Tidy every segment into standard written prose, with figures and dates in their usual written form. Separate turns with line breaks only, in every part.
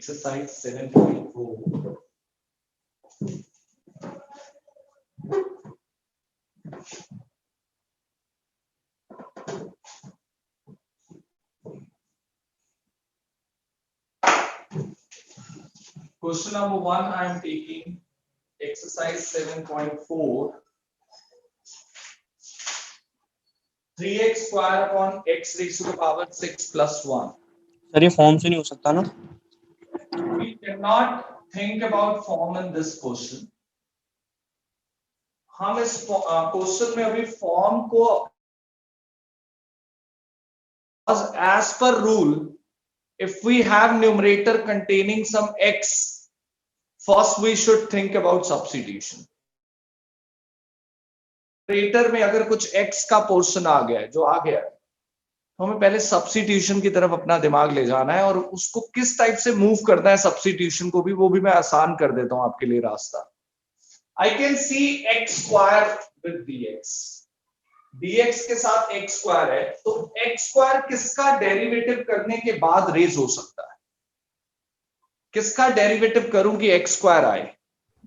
Exercise 7.4. Question number 1 I am taking exercise 7.4. 3x square upon x raised to the power 6 plus 1.
Sir ये form से नहीं हो सकता ना?
We cannot think about form in this question. हम इस question में अभी फॉर्म को as per rule, if we have numerator containing some x, first we should think about substitution. numerator में अगर कुछ x का पोर्शन आ गया है, जो आ गया है, तो हमें पहले सब्स्टिट्यूशन की तरफ अपना दिमाग ले जाना है और उसको किस टाइप से मूव करना है सब्स्टिट्यूशन को भी, वो भी मैं आसान कर देता हूं आपके लिए रास्ता. I can see x square with dx. dx के साथ x square है, तो x square किसका डेरिवेटिव करने के बाद रेज हो सकता है? किसका डेरिवेटिव करूं कि x square आए?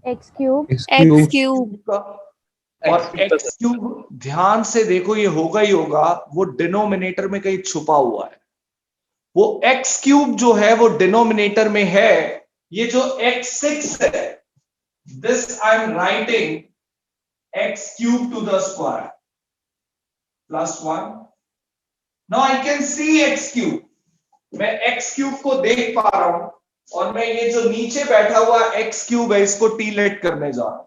x cube.
x cube.
और x क्यूब ध्यान से देखो, ये होगा ही होगा, वो डिनोमिनेटर में कहीं छुपा हुआ है. वो x क्यूब जो है वो डिनोमिनेटर में है. ये जो x6 है, this I am writing x cube two the square plus 1. Now I can see x cube. मैं x क्यूब को देख पा रहा हूं और मैं ये जो नीचे बैठा हुआ x क्यूब है इसको t लेट करने जा रहा हूं.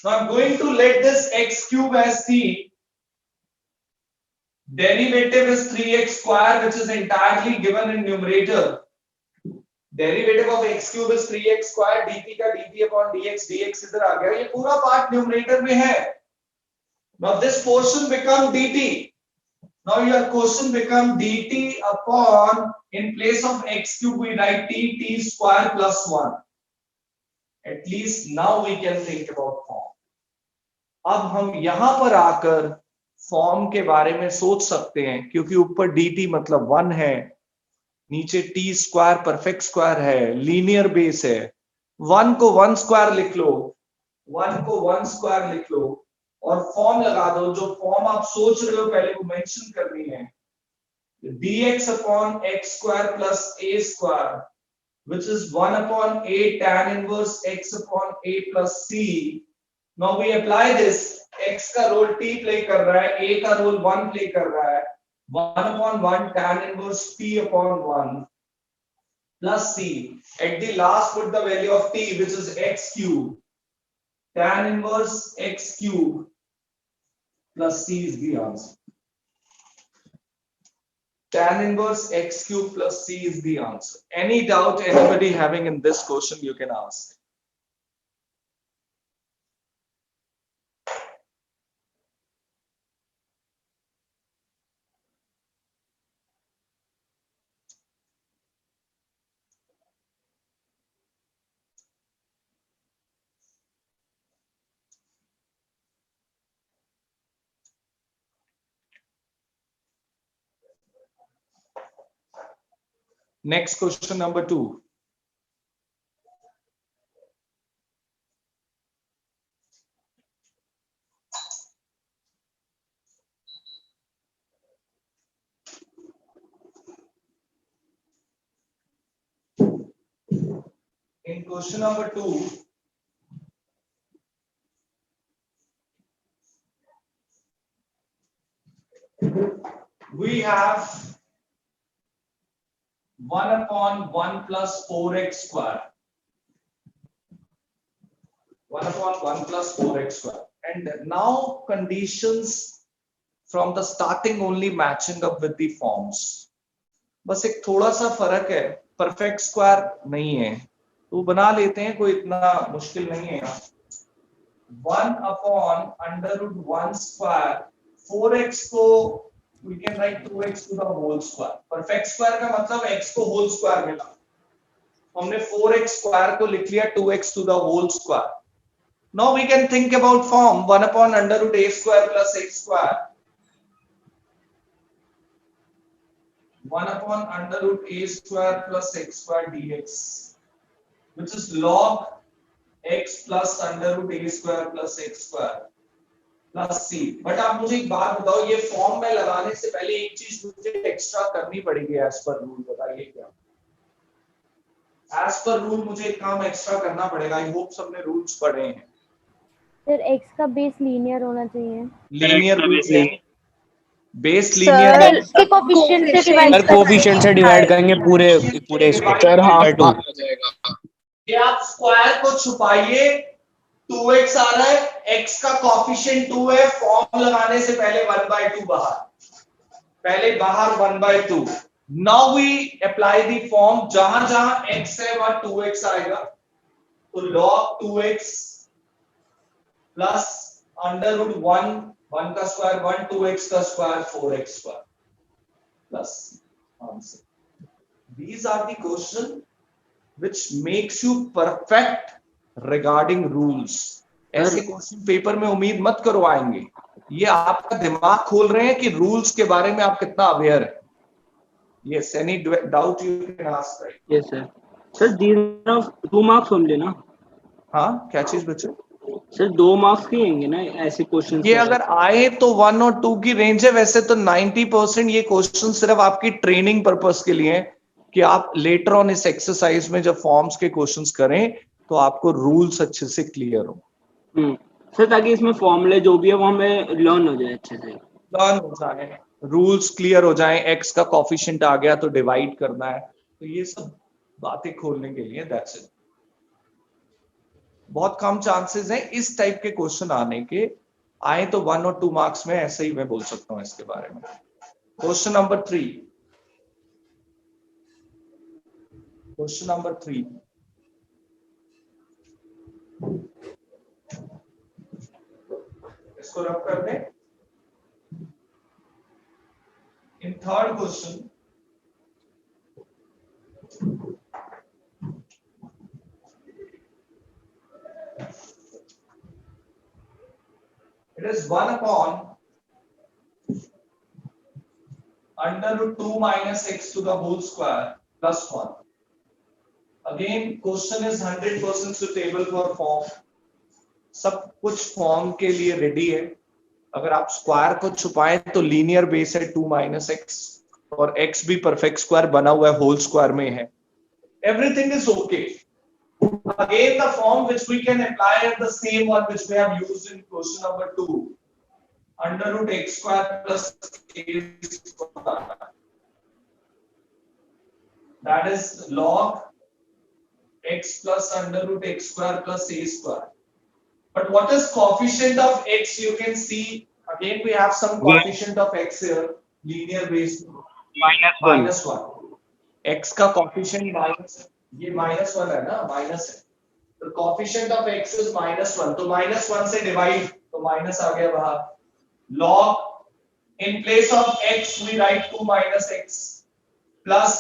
Now I'm going to let this x cube as t. Derivative is 3x square, which is entirely given in numerator. Derivative of x cube is 3x square. dt का dt upon dx, dx इधर आ गया. ये पूरा part numerator में है. Now this portion become dt. Now your question become dt upon, in place of x cube we write t square plus 1. At least now we can think about form. अब हम यहां पर आकर form के बारे में सोच सकते हैं, क्योंकि ऊपर dt मतलब 1 है, नीचे t स्क्वायर परफेक्ट स्क्वायर है, लीनियर बेस है. 1 को 1 स्क्वायर लिख लो, 1 को 1 स्क्वायर लिख लो और फॉर्म लगा दो. जो फॉर्म आप सोच रहे हो पहले वो मेंशन करनी है. dx upon x square plus a square, which is 1 upon a tan inverse x upon a plus c. Now we apply this. x का रोल t प्ले कर रहा है, a का रोल 1 प्ले कर रहा है. 1 upon 1 tan inverse t upon 1 plus c. At the last put the value of t, which is x cube. Tan inverse x cube plus c is the answer. Tan inverse x cube plus c is the answer. Any doubt anybody having in this question, you can ask. Next question number 2. In question number 2, we have 1 upon 1 plus 4x square. 1 upon 1 plus 4x square. And now conditions from the starting only matching up with the forms. बस एक थोड़ा सा फर्क है, perfect square नहीं है, तो बना लेते हैं, कोई इतना मुश्किल नहीं है. 1 upon under root 1 square, 4x को we can write 2x to the whole square. Perfect square का मतलब x को होल स्क्वायर मिला, हमने 4x स्क्वायर को लिख लिया 2x to the whole square. Now we can think about form 1 upon under root a square plus x square. 1 upon under root a square plus x square dx. which is log x plus under root a square plus x square plus c। But आप मुझे एक बात बताओ, ये form में लगाने से पहले एक चीज मुझे एक्स्ट्रा करनी पड़ेगी एज पर रूल, बताइए क्या? एज पर रूल मुझे एक काम एक्स्ट्रा करना पड़ेगा। आई होप सबने रूल्स पढ़े हैं।
सर x का बेस लीनियर होना चाहिए।
Linear base
sir
linear
x के कोएफिशिएंट से डिवाइड
सर कोफिशिएंट से डिवाइड करेंगे पूरे पूरे इसको
सर हाँ
by 2।
ये आप स्क्वायर को छुपाइए, 2x आ रहा है, x का कोएफिशिएंट 2 है, फॉर्म लगाने से पहले 1/2 बाहर, पहले बाहर 1/2। Now we apply the form, जहां जहां x है वहां 2x आएगा, तो log 2x plus under root 1 का स्क्वायर 1, 2x का square 4x square plus answer. These are the question which makes you perfect regarding rules। ऐसे क्वेश्चन पेपर में उम्मीद मत करो आएंगे, ये आपका दिमाग खोल रहे हैं कि रूल्स के बारे में आप कितना अवेयर है। Yes, any doubt you can ask, right?
Yes sir. Sir, these are of 2 marks only ना?
हाँ, क्या चीज बच्चे?
सर 2 मार्क्स के होंगे ना ऐसे क्वेश्चन?
ये अगर आए तो 1 और 2 की रेंज है। वैसे तो 90% ये क्वेश्चन सिर्फ आपकी ट्रेनिंग पर्पस के लिए है कि आप लेटर ऑन इस एक्सरसाइज में जब फॉर्म्स के क्वेश्चंस करें तो आपको रूल्स अच्छे से क्लियर हो।
सर ताकि इसमें फॉर्मूले जो भी है वो हमें लर्न हो जाए अच्छे से,
लर्न हो जाए, रूल्स क्लियर हो जाए। एक्स का कोफिशिएंट आ गया तो डिवाइड करना है, तो ये सब बातें खोलने के लिए दैट्स इट। बहुत कम चांसेस हैं इस टाइप के क्वेश्चन आने के, आए तो 1 और 2 मार्क्स में, ऐसे ही मैं बोल सकता हूं इसके बारे में। क्वेश्चन नंबर 3, क्वेश्चन नंबर 3, इसको रब कर दें। In third question it is 1 upon under root 2 minus x to the whole square plus 1। Again question is 100% suitable for form। सब कुछ फॉर्म के लिए रेडी है। अगर आप स्क्वायर को छुपाएं तो लीनियर बेस है 2 minus x, और x भी परफेक्ट स्क्वायर बना हुआ है, होल स्क्वायर में है। Everything is okay. Again the form which we can apply is the same one which we have used in question number 2, under root x square plus a square, that is log x plus under root x square plus a square। But what is coefficient of x? You can see again we have some coefficient of x here, linear base -1। x का coefficient minus, ये -1 है ना, minus है, तो coefficient of x is -1, तो -1 से divide तो minus आ गया बाहर। log in place of x we write 2 minus x plus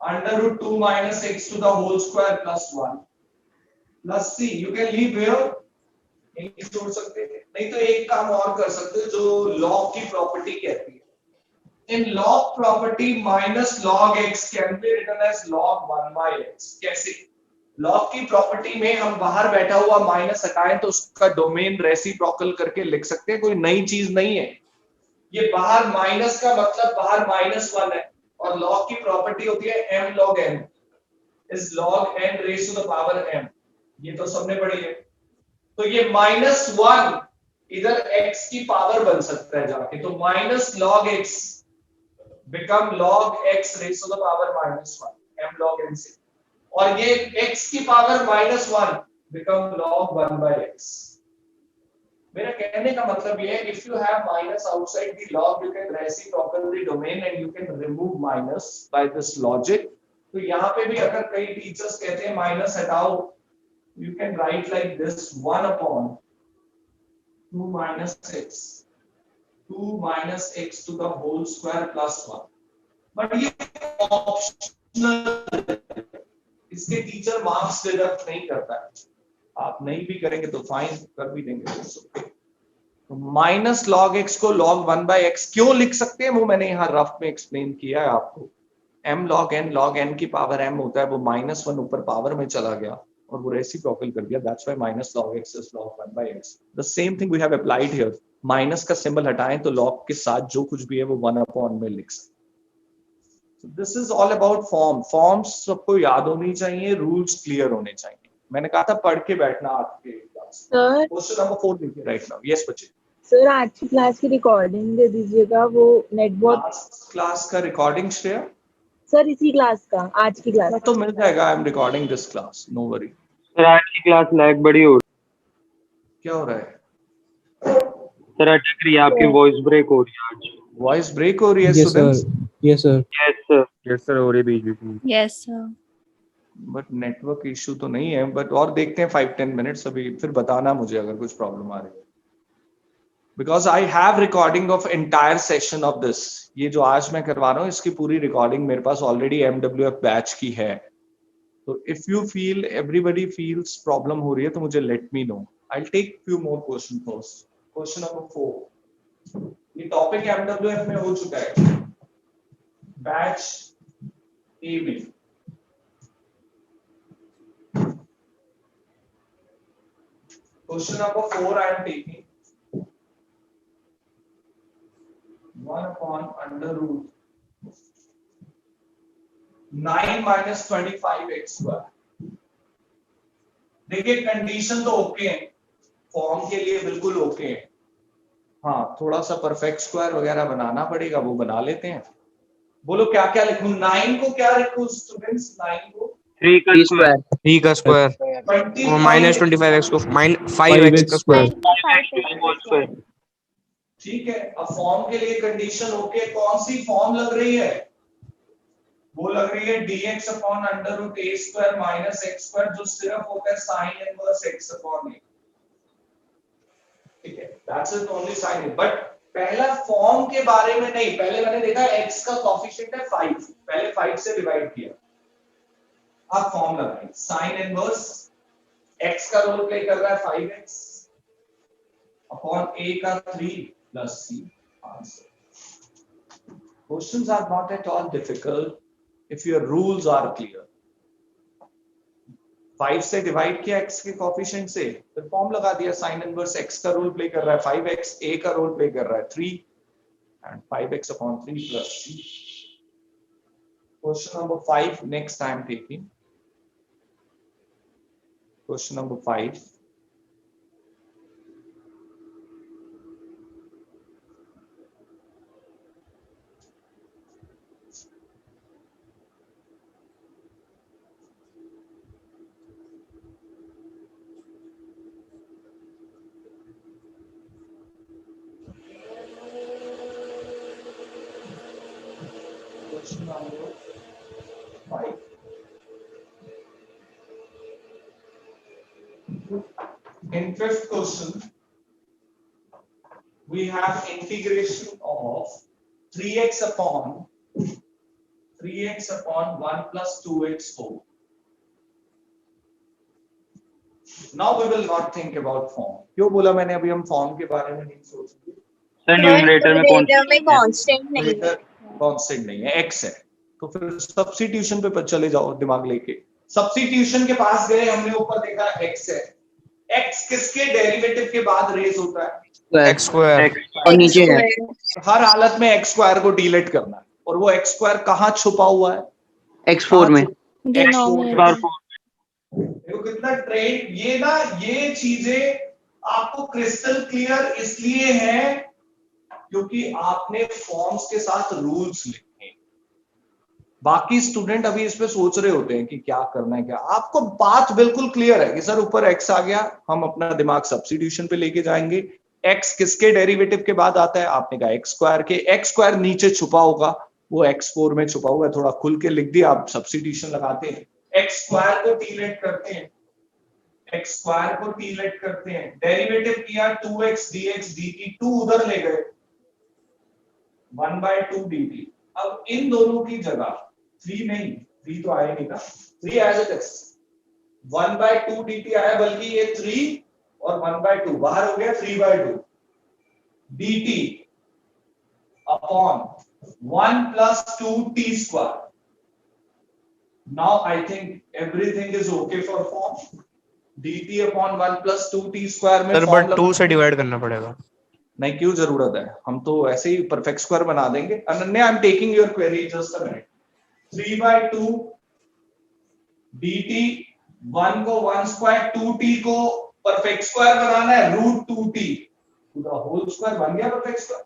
under root 2 minus x to the whole square plus 1 plus c। you can leave here, नहीं छोड़ सकते, नहीं तो एक काम और कर सकते हो जो log की प्रॉपर्टी कहती है। In log property minus log x can be written as log 1 by x। कैसे? log की प्रॉपर्टी में हम बाहर बैठा हुआ माइनस हटाएं तो उसका डोमेन रेसिप्रोकल करके लिख सकते हैं, कोई नई चीज नहीं है। ये बाहर माइनस का मतलब बाहर -1 है, और log की प्रॉपर्टी होती है m log n is log n raised to the power m। ये तो सबने पढ़ी है। तो ये -1 इधर x की पावर बन सकता है जाके, तो minus log x become log x raised to the power -1 m log n से, और ये x की power -1 become log 1 by x। मेरा कहने का मतलब ये है, if you have minus outside the log you can reciprocal the domain and you can remove minus by this logic। तो यहाँ पे भी अगर कई टीचर्स कहते हैं माइनस हटाओ, you can write like this 1 upon 2 minus x, 2 minus x to the whole square plus 1। But ये ऑप्शनल, इसके टीचर मार्क्स डिडक्ट नहीं करता है। आप नहीं भी करेंगे तो फाइन, कर भी देंगे तो माइनस लॉग एक्स को log 1 by x क्यों लिख सकते हैं वो मैंने यहाँ रफ में एक्सप्लेन किया है आपको। m log n की पावर m होता है, वो -1 ऊपर पावर में चला गया और वो रेसिप्रोकल कर दिया, that's why minus log x is log 1 by x. The same thing we have applied here. Minus का सिंबल हटाएं तो log के साथ जो कुछ भी है वो 1 अपॉन में लिख सकते. So this is all about form. Forms सबको याद होनी चाहिए, rules clear होने चाहिए. मैंने कहा था पढ़ के बैठना आपके क्लास.
सर
क्वेश्चन नंबर 4 देखिए राइट नाउ. यस बच्चे.
सर आज की क्लास की रिकॉर्डिंग दे दीजिएगा, वो नेट बहुत
क्लास का रिकॉर्डिंग श्रेया
सर इसी क्लास का, आज की क्लास
तो मिल जाएगा. I am recording this class, no worry.
Sir आज की क्लास लैग बड़ी हो रही
क्या हो रहा है?
है सर, अटक रही है, आपकी वॉइस ब्रेक हो रही है आज.
वॉइस ब्रेक हो रही है
Yes,
students.
sir. Yes, sir.
Yes sir हो रही है बीच बीच में.
Yes, sir.
But network issue तो नहीं है, बट और देखते हैं 5-10 मिनट्स अभी, फिर बताना मुझे अगर कुछ प्रॉब्लम आ रही है. Because I have recording of entire session of this. ये जो आज मैं करवा रहा हूँ इसकी पूरी रिकॉर्डिंग मेरे पास ऑलरेडी MWF बैच की है. तो if you feel everybody feels problem हो रही है तो मुझे let me know. I take few more question first. Question number 4. ये टॉपिक MWF में हो चुका है बैच ए में. Question number 4 I am taking 1 upon under root 9 minus 25x square. देखिए कंडीशन तो ओके है, फॉर्म के लिए बिल्कुल ओके है. हाँ थोड़ा सा परफेक्ट स्क्वायर वगैरह बनाना पड़ेगा, वो बना लेते हैं. बोलो क्या क्या लिखूं. 9 को क्या लिखूं स्टूडेंट्स? 9 को
3 का स्क्वायर
20
और -25x को 5x का स्क्वायर.
ठीक है. अब फॉर्म के लिए कंडीशन ओके. कौन सी फॉर्म लग रही है? वो लग रही है dx upon under root a square minus x square, जो सिर्फ होता है sine inverse x upon a. ठीक है, that's it, only sine. But पहला फॉर्म के बारे में नहीं. पहले मैंने देखा x का कोएफिशिएंट है 5, पहले 5 से डिवाइड किया. आप फॉर्म लगाएं. साइन इनवर्स x का रोल प्ले कर रहा है 5x अपॉन a का 3 plus c. Answer. Questions are not at all difficult if your rules are clear. 5 से डिवाइड किया x के कोएफिशिएंट से, फिर फॉर्म लगा दिया. साइन इनवर्स x का रोल प्ले कर रहा है 5x, a का रोल प्ले कर रहा है 3 and 5x upon 3 plus c. Question number 5 next I am taking. Question number 5. Question number 5. In fifth question, we have integration of 3x upon 1 plus 2x whole. Now we will not think about form. क्यों बोला मैंने अभी हम form के बारे में नहीं सोच रहे?
सर न्यूमरेटर में
कांस्टेंट नहीं है.
कांस्टेंट नहीं है, x है. तो फिर सब्स्टिट्यूशन पे चले जाओ दिमाग लेके. सब्स्टिट्यूशन के पास गए, हमने ऊपर देखा x है. x किसके डेरिवेटिव के बाद रेज होता है?
x स्क्वायर
और नीचे है
हर हालत में x स्क्वायर को डिलीट करना है. और वो x स्क्वायर कहाँ छुपा हुआ है?
x4 में.
Denominator.
देखो कितना ट्रेंड. ये ना, ये चीजें आपको क्रिस्टल क्लियर इसलिए है क्योंकि आपने फॉर्म्स के साथ रूल्स लिखे हैं. बाकी स्टूडेंट अभी इस पे सोच रहे होते हैं कि क्या करना है. क्या आपको बात बिल्कुल क्लियर है कि सर ऊपर x आ गया, हम अपना दिमाग सब्स्टिट्यूशन पे लेके जाएंगे. x किसके डेरिवेटिव के बाद आता है? आपने कहा x स्क्वायर के. x स्क्वायर नीचे छुपा होगा, वो x4 में छुपा हुआ है. थोड़ा खुल के लिख दिया, आप सब्स्टिट्यूशन लगाते हैं. x स्क्वायर को टीलेट करते हैं, x स्क्वायर को टीलेट करते हैं. डेरिवेटिव किया 2x dx dt, 2 उधर ले गए, 1/2 dt. अब इन दोनों की जगह 3 नहीं, 3 तो आया नहीं था, 3 एज इट इज. 1/2 dt आया, बल्कि ये 3 और 1/2 बाहर हो गया, 3/2 dt upon 1 plus 2 t square. Now I think everything is okay for form. dt upon 1 plus 2t square में
सर
form
बट 2 से डिवाइड करना पड़ेगा।
नहीं, क्यों जरूरत है, हम तो ऐसे ही परफेक्ट स्क्वायर बना देंगे। अनन्या, आई am taking your query, just a minute. 3/2 dt 1 को 1 स्क्वायर 2t को परफेक्ट स्क्वायर बनाना है, √2t पूरा होल स्क्वायर बन गया परफेक्ट स्क्वायर।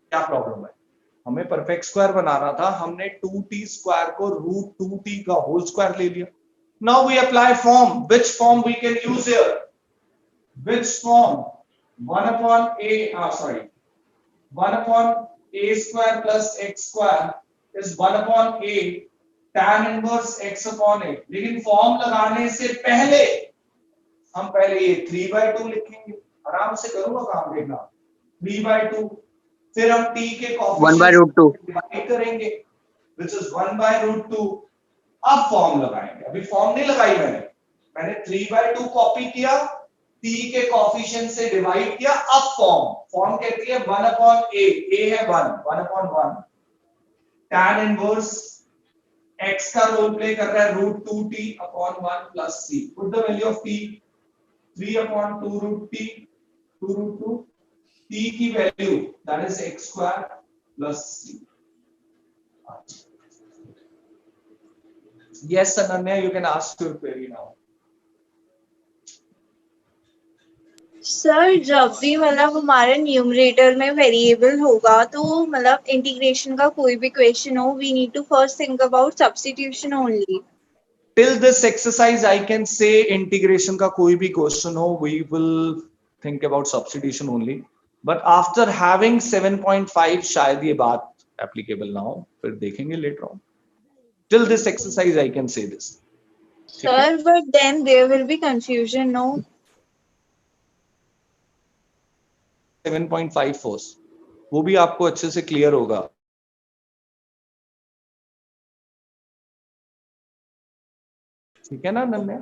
क्या प्रॉब्लम है, हमें परफेक्ट स्क्वायर बनाना था, हमने 2t स्क्वायर को √2t का होल स्क्वायर ले लिया। Now we apply form, which form we can use here, which form, 1 upon a, sorry, 1 upon a square plus x square is 1 upon a tan inverse x upon a। लेकिन form लगाने से पहले हम पहले ये 3/2 लिखेंगे, आराम से करूंगा काम, देखना 3/2, फिर हम t के
1/√2
डिवाइड करेंगे which is 1/√2। अब फॉर्म लगाएंगे, अभी फॉर्म नहीं लगाई मैंने 3/2 कॉपी किया, t के कोएफिशिएंट से डिवाइड किया, अब फॉर्म कहती है 1 upon a है 1 upon 1 tan इनवर्स x का रोल प्ले कर रहा है √2t upon 1 plus c। Put the value of t, 3 upon 2 √t 2 t की value that is x square plus c। Yes, Ananya, you can ask your query now.
Sir जब भी मतलब हमारे numerator में variable होगा तो मतलब इंटीग्रेशन का कोई भी क्वेश्चन हो, we need to first think about substitution only.
Till this exercise I can say integration का कोई भी क्वेश्चन हो, we will think about substitution only, but after having 7.5 शायद ये बात applicable ना हो, फिर देखेंगे later on। Till this exercise I can say this।
Sir but then there will be confusion, no?
7.5 force वो भी आपको अच्छे से क्लियर होगा। ठीक है ना Nanya?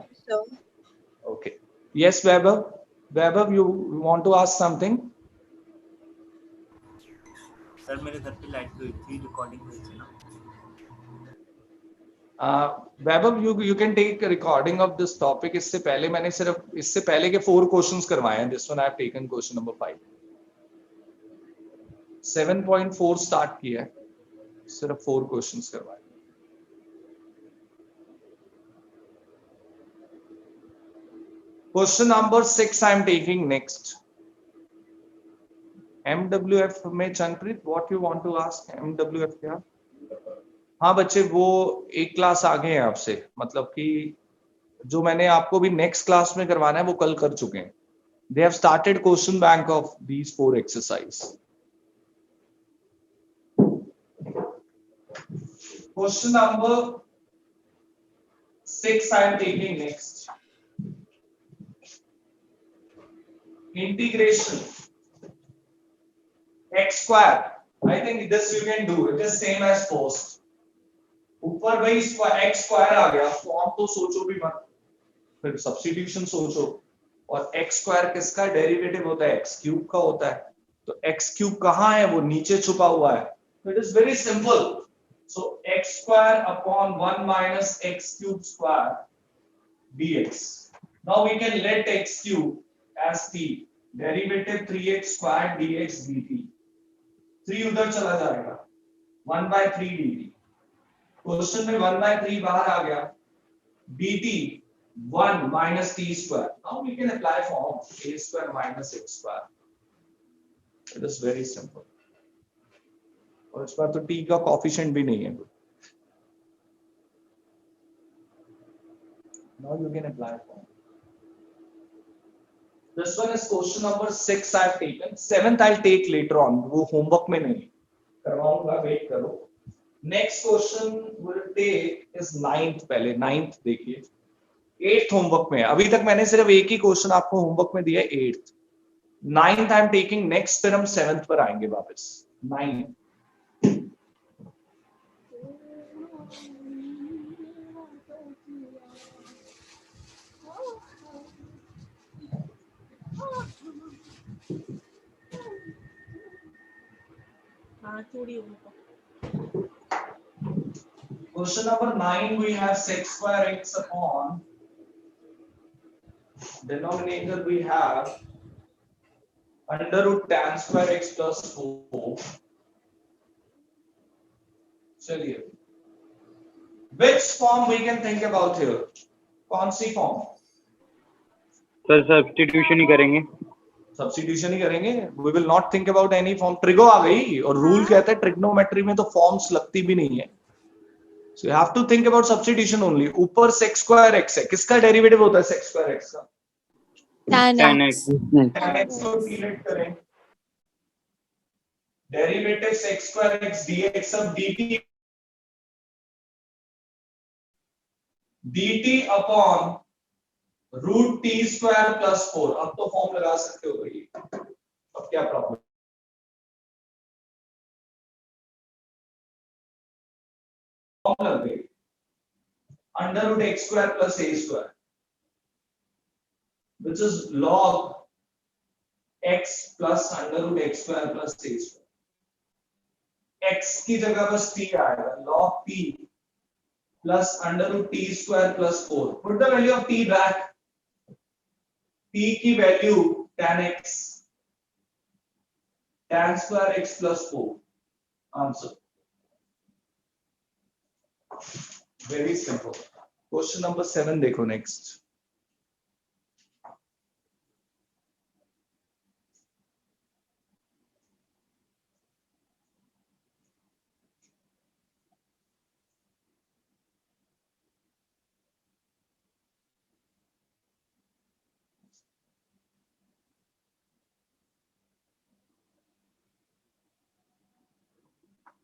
Okay, yes Vaibhav, Vaibhav you want to ask something?
Sir मेरे घर पे लाइट गई थी, रिकॉर्डिंग हुई थी ना।
Vaibhav you can take recording of this topic. इससे पहले मैंने सिर्फ इससे पहले के 4 क्वेश्चंस करवाए हैं, this one I have taken question number 5। 7.4 start किया है, सिर्फ 4 क्वेश्चंस करवाए। Question number 6 I am taking next. MWF में Chandrapreet, what you want to ask? MWF क्या? हाँ बच्चे, वो एक क्लास आगे हैं आपसे, मतलब कि जो मैंने आपको भी नेक्स्ट क्लास में करवाना है वो कल कर चुके हैं। They have started question bank of these 4 exercise। Question number 6 I am taking next। Integration x square, I think this you can do, it is same as first। ऊपर भाई x स्क्वायर आ गया, फॉर्म तो सोचो भी मत, फिर substitution सोचो। और x स्क्वायर किसका डेरिवेटिव होता है? x क्यूब का होता है। तो x क्यूब कहाँ है? वो नीचे छुपा हुआ है। तो it is very simple. So x square upon 1 minus x cube square dx। Now we can let x cube as t, derivative 3x square dx dt। 3 उधर चला जाएगा, 1/3 dt। क्वेश्चन में 1/3 बाहर आ गया, dt 1 minus t square। Now we can apply form a square minus x square। It is very simple। और इस बार तो t का कोएफिशिएंट भी नहीं है। Now you can apply form। This one is question number 6 I have taken। 7th I'll take later on, वो homework में नहीं करवाऊंगा, वेट करो। Next question will take is 9th। पहले 9th देखिए, 8th होमवर्क में। अभी तक मैंने सिर्फ एक ही क्वेश्चन आपको होमवर्क में दिया है, 8th। 9th I am taking next, फिर हम 7th पर आएंगे वापस। 9
हाँ थोड़ी
Question number 9, we have sec square x upon denominator we have under root tan square x plus 4. चलिए, which form we can think about here? कौन सी form?
Sir substitution ही करेंगे.
सब्स्टिट्यूशन ही करेंगे. We will not think about any form. Trigo आ गई और rule कहता है trigonometry में तो फॉर्म्स लगती भी नहीं है. So you have to think about substitution only. ऊपर sec square x है, किसका डेरिवेटिव होता है sec square x का?
tan
x.
tan x को डिलीट करें. Derivative sec square x dx अब dt upon root t square plus 4. अब तो फॉर्म लगा सकते हो भाई. अब क्या प्रॉब्लम? फॉर्म लग गई. Under root x square plus a square which is log x plus under root x square plus a square. x की जगह बस t आएगा. log t plus under root t square plus 4. Put the value of t back. t की value tan x, tan square x plus 4. Answer. Very simple. Question number 7 देखो next.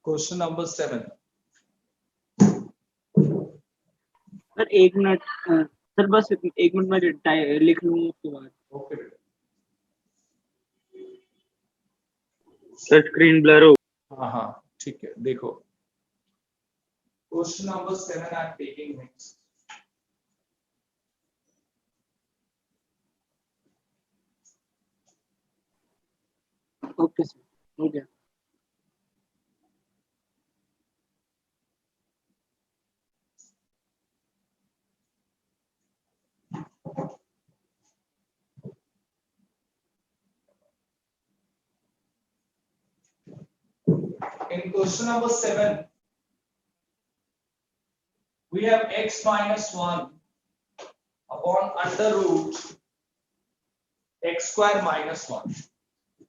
Question number 7.
Sir 1 minute sir बस 1 minute में लिख लूंगा उसके बाद.
Okay.
Sir screen blur हो.
हाँ ठीक है. देखो question number 7 I am taking next.
Okay sir, हो गया.
In question number 7, we have x minus 1 upon under root x square minus 1.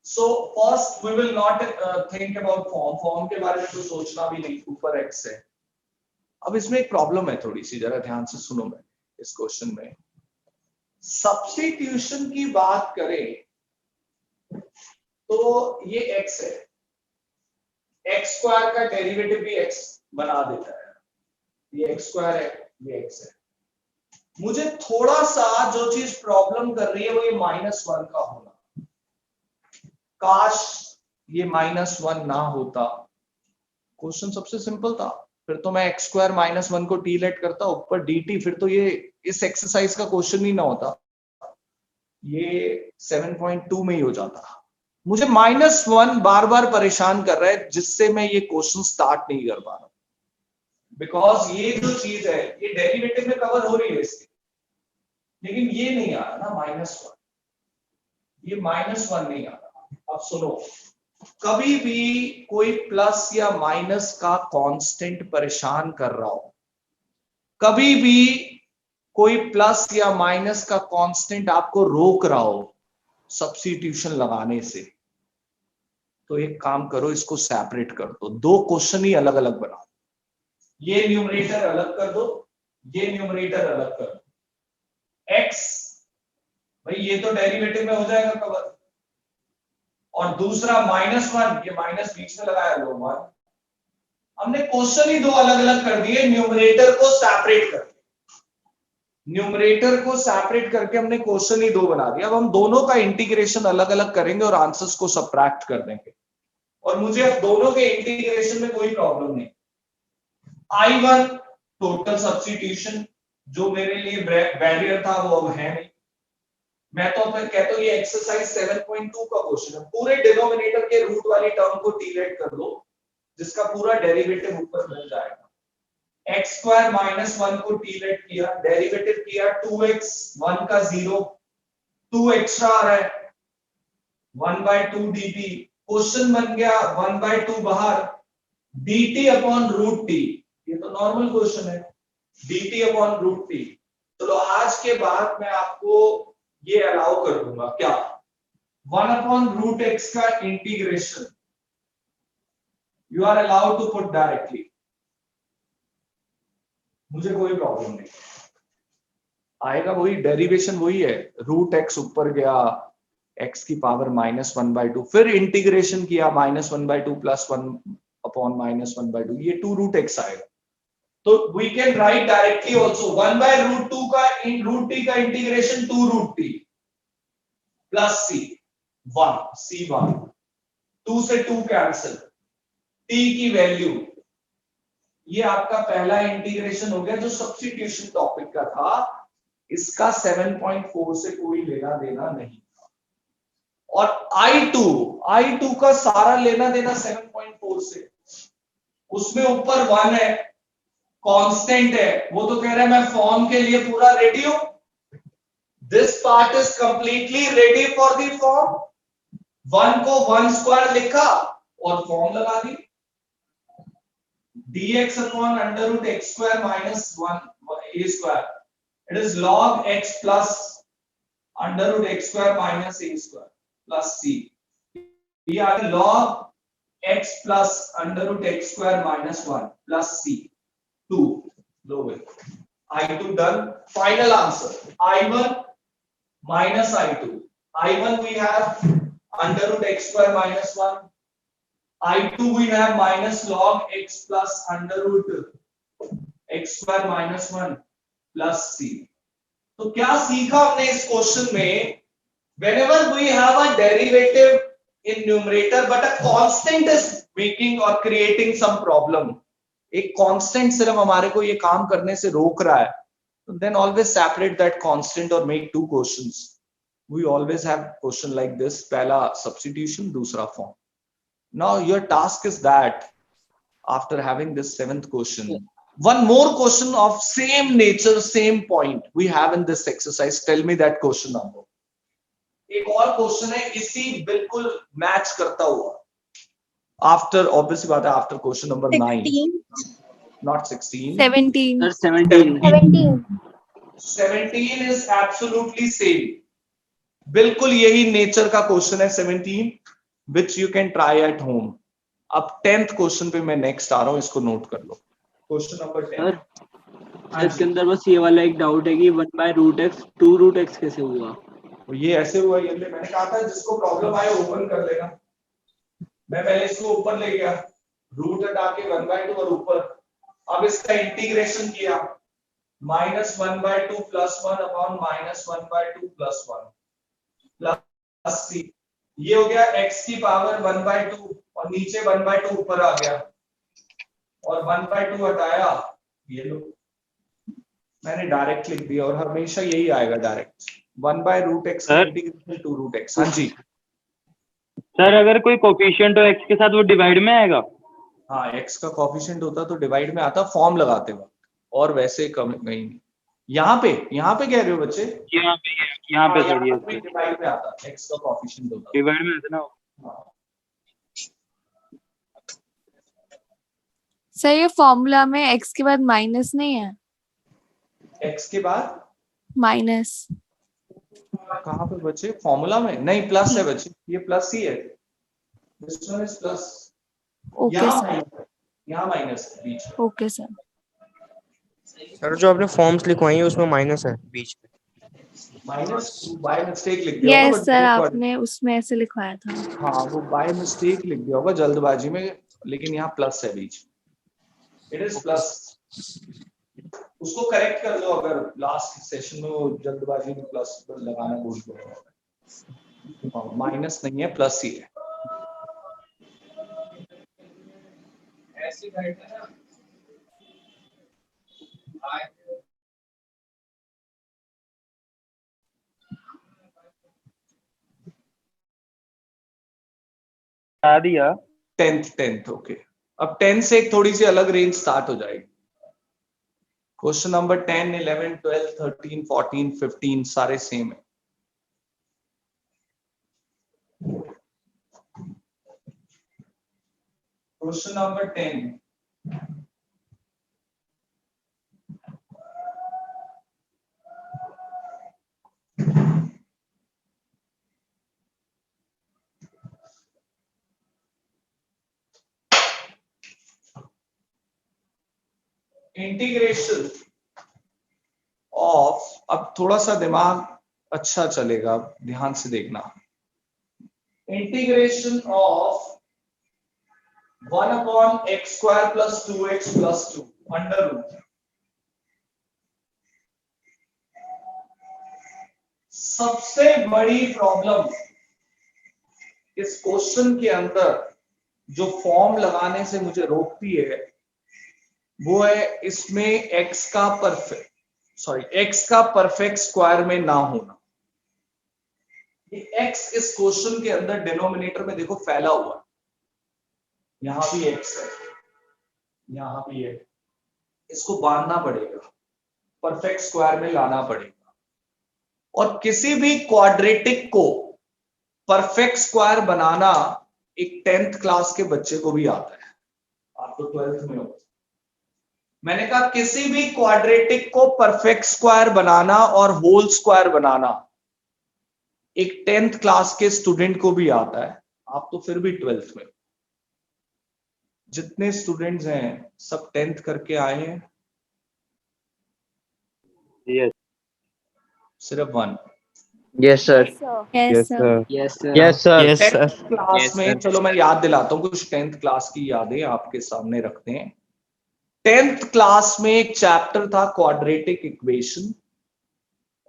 So first we will not think about form. Form के बारे में तो सोचना भी नहीं, ऊपर x है. अब इसमें एक प्रॉब्लम है थोड़ी सी, जरा ध्यान से सुनो. मैं इस क्वेश्चन में सब्स्टिट्यूशन की बात करें तो ये x है. x स्क्वायर का डेरिवेटिव भी x बना देता है. ये x स्क्वायर है, ये x है. मुझे थोड़ा सा जो चीज प्रॉब्लम कर रही है वो ये -1 का होना. काश ये -1 ना होता. क्वेश्चन सबसे सिंपल था. फिर तो मैं x स्क्वायर -1 को t लेट करता ऊपर dt. फिर तो ये इस एक्सरसाइज का क्वेश्चन ही ना होता. ये 7.2 में ही हो जाता. मुझे -1 बार बार परेशान कर रहा है जिससे मैं ये क्वेश्चन स्टार्ट नहीं कर पा रहा. बिकॉज ये जो चीज है ये डेरिवेटिव में कवर हो रही है इसकी, लेकिन ये नहीं आ रहा ना -1. ये -1 नहीं आ रहा. अब सुनो, कभी भी कोई प्लस या माइनस का कांस्टेंट परेशान कर रहा हो, कभी भी कोई प्लस या माइनस का कांस्टेंट आपको रोक रहा हो सब्स्टिट्यूशन लगाने से, तो एक काम करो, इसको सेपरेट कर दो. 2 क्वेश्चन ही अलग अलग बना दो. ये न्यूमरेटर अलग कर दो, ये न्यूमरेटर अलग कर दो. x भाई ये तो डेरिवेटिव में हो जाएगा कवर. और दूसरा -1, ये माइनस बीच में लगाया लो 1. हमने क्वेश्चन ही 2 अलग अलग कर दिए. न्यूमरेटर को सेपरेट कर, न्यूमरेटर को सेपरेट करके हमने क्वेश्चन ही 2 बना दिया. अब हम दोनों का इंटीग्रेशन अलग अलग करेंगे और आंसर्स को सबट्रैक्ट कर देंगे. और मुझे अब दोनों के इंटीग्रेशन में कोई प्रॉब्लम नहीं. I1 टोटल सब्स्टिट्यूशन जो मेरे लिए बैरियर था वो अब है नहीं. मैं तो फिर कहता हूं ये एक्सरसाइज 7.2 का क्वेश्चन है. पूरे डिनोमिनेटर के रूट वाली टर्म को टी लेट कर दो जिसका पूरा डेरिवेटिव ऊपर मिल जाएगा. x स्क्वायर माइनस 1 को t लेट किया, डेरिवेटिव किया 2x 1 का 0, 2 एक्स्ट्रा आ रहा है 1/2 dt, क्वेश्चन बन गया 1/2 बाहर, dt अपॉन रूट t, ये तो नॉर्मल क्वेश्चन है, dt अपॉन रूट t। चलो आज के बाद मैं आपको ये अलाउ कर दूंगा, क्या 1 अपॉन रूट x का integration you are allowed to put directly, मुझे कोई प्रॉब्लम नहीं आएगा, वही डेरिवेशन वही है, रूट x ऊपर गया x की पावर -1/2, फिर इंटीग्रेशन किया -1/2 + 1 अपॉन -1/2, ये 2 रूट x आएगा। तो we can write directly also 1/√2 का रूट t का integration 2 root t plus c 1 2 से 2 कैंसिल, t की वैल्यू, ये आपका पहला इंटीग्रेशन हो गया जो सब्स्टिट्यूशन टॉपिक का था, इसका 7.4 से कोई लेना देना नहीं। और I2 का सारा लेना देना 7.4 से, उसमें ऊपर 1 है, कांस्टेंट है, वो तो कह रहा है मैं फॉर्म के लिए पूरा रेडी हूं, this part is completely ready for the form, 1 को 1 स्क्वायर लिखा और फॉर्म लगा दी, dx upon under root x square minus 1 a square, it is log x plus under root x square minus a square plus c, ये आ गया log x plus under root x square minus 1 plus c 2, लो भाई I2 done, final answer I1 minus I1 we have under root x square minus 1, I2 we have minus log x plus under root x square minus 1 plus c। तो क्या सीखा हमने इस question में, whenever we have a derivative in numerator but a constant is making or creating some problem, एक constant सिर्फ हमारे को ये काम करने से रोक रहा है, then always separate that constant or make two questions, we always have question like this, पहला substitution दूसरा form। Now your task is that after having this 7th question, one more question of same nature, same point we have in this exercise, tell me that question number। एक और question है इसी बिल्कुल match करता हुआ, after obviously बात है after question number 9, not 16,
17
17 is absolutely same, बिल्कुल यही नेचर का क्वेश्चन है 17, which you can try at home। अब 10th क्वेश्चन पे मैं नेक्स्ट आ रहा हूं, इसको नोट कर लो, क्वेश्चन नंबर 10।
इसके अंदर बस ये वाला एक डाउट है कि 1/√x 2 रूट x कैसे हुआ?
ये ऐसे हुआ, ये मैंने कहा था जिसको प्रॉब्लम आए ओपन कर लेगा, मैं पहले इसको ऊपर ले गया, रूट हटा के 1/2 और ऊपर, अब इसका इंटीग्रेशन किया -1/2 + 1 अपॉन -1/2 + 1 प्लस c, ये हो गया x की पावर 1/2 और नीचे 1/2 ऊपर आ गया और 1/2 हटाया, ये लो मैंने डायरेक्ट लिख दिया, और हमेशा यही आएगा direct 1/√x integration 2 root x। हाँ जी
सर, अगर कोई कोफिशिएंट हो x के साथ वो डिवाइड में आएगा?
हाँ, x का कोफिशिएंट होता तो डिवाइड में आता फॉर्म लगाते वक्त, और वैसे कम नहीं। यहाँ पे कह रहे हो बच्चे?
यहाँ पे सर ये
डिवाइड में आता, x का कोफिशिएंट होता
डिवाइड में आता ना।
हाँ।
सर ये फॉर्मूला में x के बाद माइनस नहीं है?
x के बाद
माइनस
कहाँ पे बच्चे? फॉर्मूला में नहीं, प्लस है बच्चे, ये प्लस ही है, this one is plus,
okay sir,
यहाँ माइनस है बीच में।
Okay sir.
सर जो आपने फॉर्म्स लिखवाई है उसमें माइनस है बीच में,
माइनस बाय मिस्टेक लिख दिया होगा,
यस सर, आपने उसमें ऐसे लिखवाया था।
हाँ वो बाय मिस्टेक लिख दिया होगा जल्दबाजी में, लेकिन यहाँ प्लस है बीच में, इट इज प्लस, उसको करेक्ट कर लो अगर लास्ट सेशन में वो जल्दबाजी में प्लस लगाना भूल गए। माइनस नहीं है, प्लस ही है। ऐसी राइट है ना,
आ दिया
10th ओके। अब 10 से एक थोड़ी सी अलग रेंज स्टार्ट हो जाएगी। क्वेश्चन नंबर 10, 11, 12, 13, 14, 15 सारे सेम है। क्वेश्चन नंबर 10, इंटीग्रेशन ऑफ, अब थोड़ा सा दिमाग अच्छा चलेगा, ध्यान से देखना। Integration of 1/x² + 2x + 2 under root. सबसे बड़ी प्रॉब्लम इस क्वेश्चन के अंदर जो फॉर्म लगाने से मुझे रोकती है वो है इसमें x का परफेक्ट स्क्वायर में ना होना। ये x इस क्वेश्चन के अंदर डिनोमिनेटर में देखो फैला हुआ है, यहां भी x है, यहां भी है, इसको बांधना पड़ेगा, परफेक्ट स्क्वायर में लाना पड़ेगा। और किसी भी क्वाड्रेटिक को परफेक्ट स्क्वायर बनाना एक 10th क्लास के बच्चे को भी आता है, आप तो 12th में हो। मैंने कहा किसी भी क्वाड्रेटिक को परफेक्ट स्क्वायर बनाना और होल स्क्वायर बनाना एक 10th क्लास के स्टूडेंट को भी आता है, आप तो फिर भी 12th में। जितने स्टूडेंट्स हैं सब 10th करके आए हैं?
Yes.
सिर्फ 1?
Yes sir.
Yes, sir.
Yes sir.
Yes, sir.
Yes sir.
10th class में, चलो मैं याद दिलाता हूं, कुछ 10th क्लास की यादें आपके सामने रखते हैं। 10th क्लास में एक चैप्टर था क्वाड्रेटिक इक्वेशन,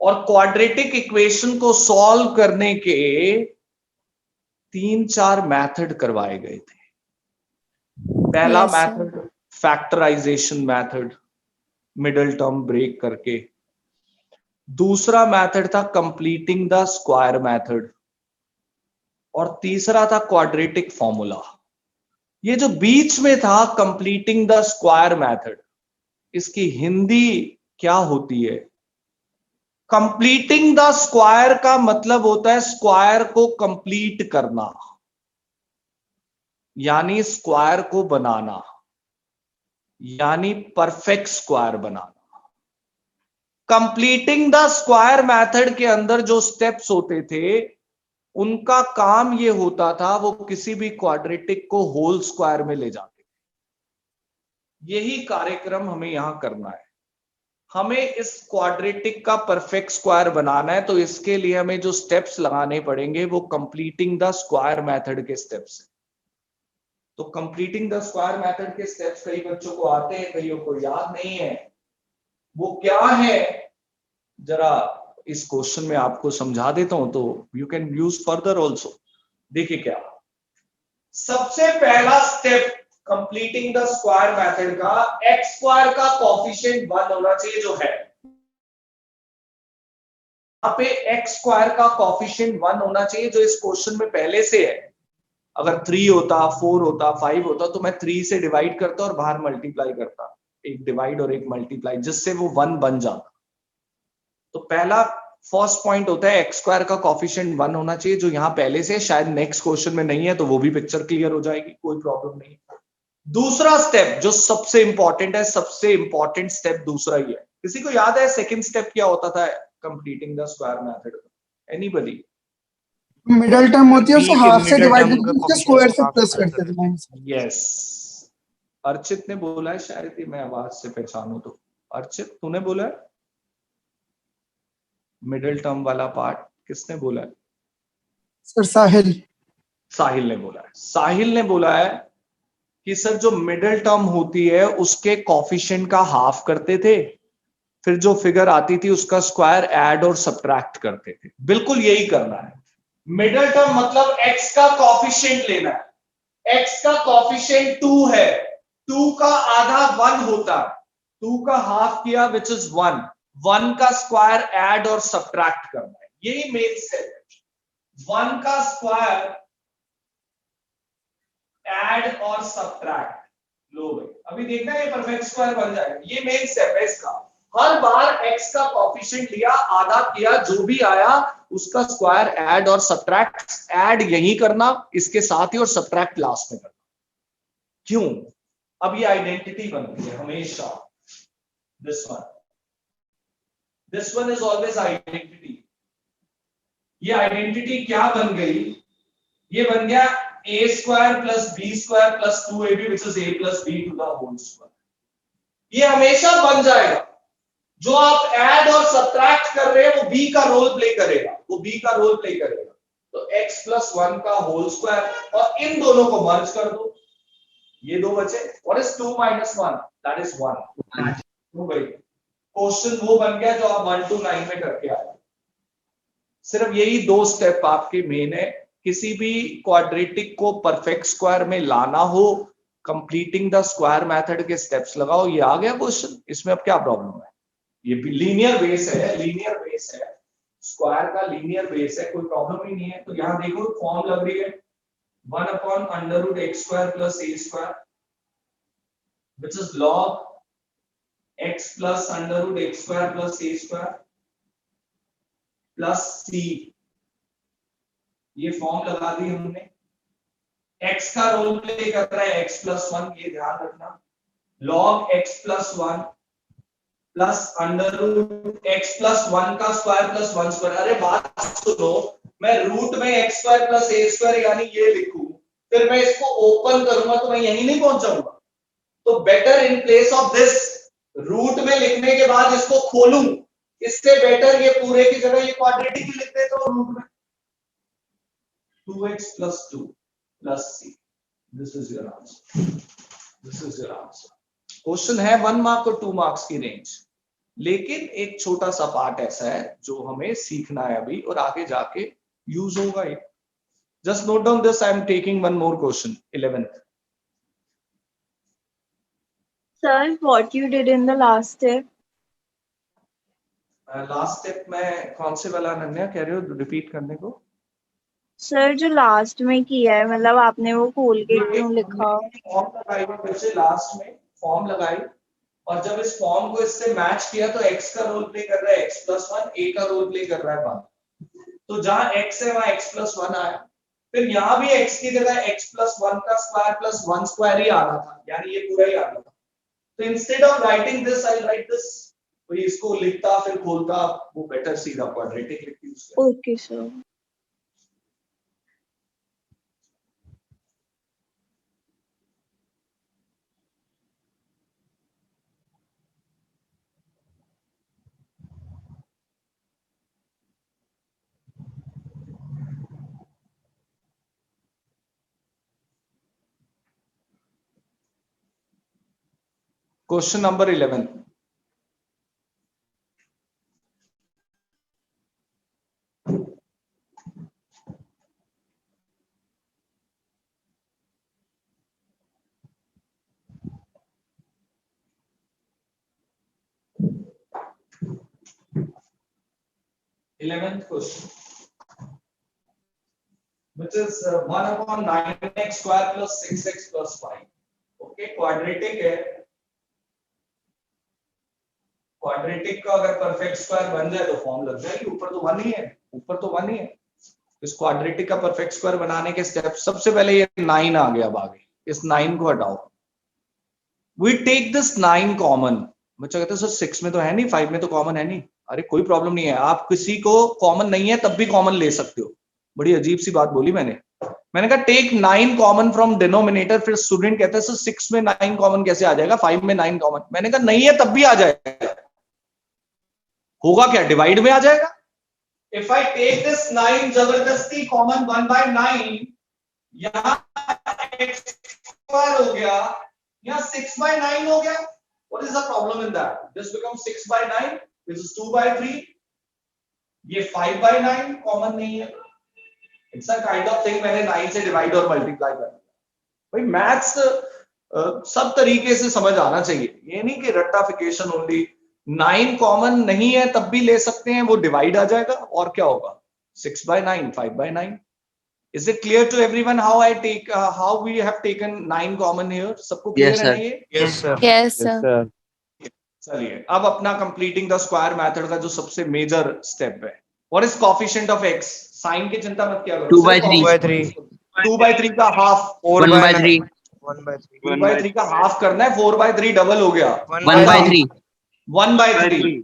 और क्वाड्रेटिक इक्वेशन को सॉल्व करने के 3-4 मेथड करवाए गए थे। पहला method factorization method, middle term break करके। दूसरा मेथड था कंप्लीटिंग द स्क्वायर मेथड, और तीसरा था क्वाड्रेटिक फॉर्मूला। ये जो बीच में था कंप्लीटिंग द स्क्वायर मेथड, इसकी हिंदी क्या होती है? कंप्लीटिंग द स्क्वायर का मतलब होता है स्क्वायर को कंप्लीट करना, यानी स्क्वायर को बनाना, यानी perfect square banana. Completing the square method के अंदर जो स्टेप्स होते थे उनका काम ये होता था, वो किसी भी क्वाड्रेटिक को होल स्क्वायर में ले जाते थे। यही कार्यक्रम हमें यहां करना है। हमें इस क्वाड्रेटिक का परफेक्ट स्क्वायर बनाना है, तो इसके लिए हमें जो स्टेप्स लगाने पड़ेंगे वो कंप्लीटिंग द स्क्वायर मेथड के स्टेप्स हैं। तो कंप्लीटिंग द स्क्वायर मेथड के स्टेप्स कई बच्चों को आते हैं, कईयों को याद नहीं है। वो क्या है, जरा इस क्वेश्चन में आपको समझा देता हूं, तो you can use further also. देखिए क्या, सबसे पहला step completing the square method का, एक्स स्क्वायर का कोएफिशिएंट 1 होना चाहिए जो है। यहाँ पे एक्स स्क्वायर का कोएफिशिएंट 1 होना चाहिए जो इस क्वेश्चन में पहले से है। अगर 3 होता, 4 होता, 5 होता तो मैं 3 से डिवाइड करता और बाहर मल्टीप्लाई करता, एक डिवाइड और एक मल्टीप्लाई, जिससे वो 1 बन जाता। तो पहला फर्स्ट पॉइंट होता है एक्स स्क्वायर का कोएफिशिएंट 1 होना चाहिए जो यहां पहले से, शायद नेक्स्ट क्वेश्चन में नहीं है तो वो भी पिक्चर क्लियर हो जाएगी, कोई प्रॉब्लम नहीं। दूसरा स्टेप जो सबसे इंपॉर्टेंट है, सबसे इंपॉर्टेंट स्टेप दूसरा ही है। किसी को याद है सेकंड स्टेप क्या होता था completing the square method? Anybody?
Middle term होती है, उसे हाफ से डिवाइड करके स्क्वायर से प्लस करते थे।
यस, अर्चित ने बोला है, शायद ही मैं आवाज से पहचानूं तो। अर्चित तूने बोला है मिडिल टर्म वाला पार्ट? किसने बोला है?
सर साहिल।
साहिल ने बोला है। साहिल ने बोला है कि सर जो मिडिल टर्म होती है उसके कोएफिशिएंट का हाफ करते थे, फिर जो फिगर आती थी उसका स्क्वायर ऐड और सब्ट्रैक्ट करते थे। बिल्कुल यही करना है। मिडिल टर्म मतलब x का कोएफिशिएंट लेना है। x का कोएफिशिएंट 2 है, 2 का आधा 1 होता है, 2 का हाफ किया विच इज 1, 1 का स्क्वायर ऐड और सब्ट्रैक्ट करना है। यही मेन स्टेप है, 1 का स्क्वायर ऐड और सब्ट्रैक्ट। लो भाई, अभी देखना है ये परफेक्ट स्क्वायर बन जाएगा, ये मेन स्टेप है इसका। हर बार x का कोफिशिएंट लिया, आधा किया, जो भी आया उसका स्क्वायर ऐड और सब्ट्रैक्ट, ऐड यही करना इसके साथ ही और सब्ट्रैक्ट लास्ट में करना। क्यों? अब ये आइडेंटिटी बनती है हमेशा, this one is always identity. ये आइडेंटिटी क्या बन गई? ये बन गया a square plus b square plus 2ab which is a plus b to the whole square. ये हमेशा बन जाएगा। जो आप ऐड और सब्ट्रैक्ट कर रहे हैं वो b का रोल प्ले करेगा, वो b का रोल प्ले करेगा। तो x प्लस 1 का होल स्क्वायर, और इन दोनों को मर्ज कर दो, ये दो बचे। What is 2 minus 1? That is 1। हो गई। क्वेश्चन वो बन गया जो आप 1 to 9 में करके आए। सिर्फ यही दो स्टेप आपके मेन है। किसी भी क्वाड्रेटिक को परफेक्ट स्क्वायर में लाना हो, कंप्लीटिंग द स्क्वायर मेथड के स्टेप्स लगाओ। ये आ गया क्वेश्चन, इसमें अब क्या प्रॉब्लम है? ये भी लीनियर बेस है, लीनियर बेस है, स्क्वायर का लीनियर बेस है, कोई प्रॉब्लम ही नहीं है। तो यहां देखो फॉर्म लग रही है 1 upon under root x square plus a square, which is log x plus under root x square plus a square plus c। ये फॉर्म लगा दी हमने। x का रोल प्ले कर रहा है x plus 1, ये ध्यान रखना। log x plus 1 plus under root x plus 1 का स्क्वायर प्लस 1 स्क्वायर। अरे बात सुनो, मैं रूट में x square plus a square यानी ये लिखूं, फिर मैं इसको ओपन करूंगा तो मैं यहीं नहीं पहुंच जाऊंगा। तो better in place of this, root में लिखने के बाद इसको खोलूं, इससे बेटर ये पूरे की जगह ये क्वाड्रेटिक ही लिख देता हूं रूट में। 2x plus 2 plus c, this is your answer, this is your answer. Question है 1 मार्क और 2 मार्क्स की रेंज, लेकिन एक छोटा सा पार्ट ऐसा है जो हमें सीखना है अभी और आगे जाके यूज होगा। Just note down this, I am taking one more question, 11th।
Sir, what you did in the last step?
Last step में कौन से वाला अनन्या कह रहे हो रिपीट करने को?
सर जो लास्ट में किया है, मतलब आपने वो खोल के क्यों लिखा?
फॉर्म लगाई बच्चे, लास्ट में फॉर्म लगाई और जब इस फॉर्म को इससे मैच किया तो x का रोल प्ले कर रहा है x plus 1, a का रोल प्ले कर रहा है 1। तो जहां x है वहां x plus 1 आया। फिर यहां भी x की जगह x plus 1 का स्क्वायर प्लस 1 स्क्वायर ही आना था, यानी ये पूरा ही आना था। तो instead of writing this I right this. तो इसको लिखता फिर खोलता, वो बेटर सीधा क्वाड्रेटिक लिखती उसके।
Okay sir.
Question number 11। Question which is 1 upon 9x square plus 6x plus 5। Okay, quadratic है। क्वाड्रेटिक का अगर परफेक्ट स्क्वायर बन जाए तो फॉर्म लग जाएगी। ऊपर तो 1 ही है, ऊपर तो 1 ही है। इस क्वाड्रेटिक का परफेक्ट स्क्वायर बनाने के स्टेप, सबसे पहले ये 9 आ गया, अब आगे इस 9 को हटाओ। We take this 9 common. बच्चा कहते हैं सर 6 में तो है नहीं, 5 में तो कॉमन है नहीं। अरे कोई प्रॉब्लम नहीं है, आप किसी को कॉमन नहीं है तब भी कॉमन ले सकते हो। बड़ी अजीब सी बात बोली मैंने कहा टेक 9 कॉमन फ्रॉम डिनोमिनेटर। फिर स्टूडेंट कहते हैं सर 6 में 9 कॉमन कैसे आ जाएगा, 5 में 9 कॉमन। मैंने कहा नहीं है तब भी आ जाएगा। होगा क्या, डिवाइड में आ जाएगा। इफ आई टेक दिस 9 जबरदस्ती कॉमन 1/9, यहां x स्क्वायर हो गया, यहां 6/9 हो गया। What is the problem in that? This becomes 6/9, which is 2/3. ये 5/9 कॉमन नहीं है। It's a kind of thing मैंने 9 से डिवाइड और मल्टीप्लाई कर दिया। भाई मैथ्स सब तरीके से समझ आना चाहिए, ये नहीं कि रट्टाफिकेशन ओनली। 9 कॉमन नहीं है तब भी ले सकते हैं, वो डिवाइड आ जाएगा और क्या होगा, 6/9, 5/9। Is it clear to everyone how I take how we have taken 9 common here? सबको clear है ये?
Yes sir.
Yes, sir.
चलिए अब अपना कंप्लीटिंग द स्क्वायर मेथड का जो सबसे मेजर स्टेप है, what is coefficient of x? Sine की चिंता मत किया करो,
2/3
2/3 का हाफ,
4/3
2/3 का हाफ करना है, 4/3 डबल हो गया
1/3
1/3,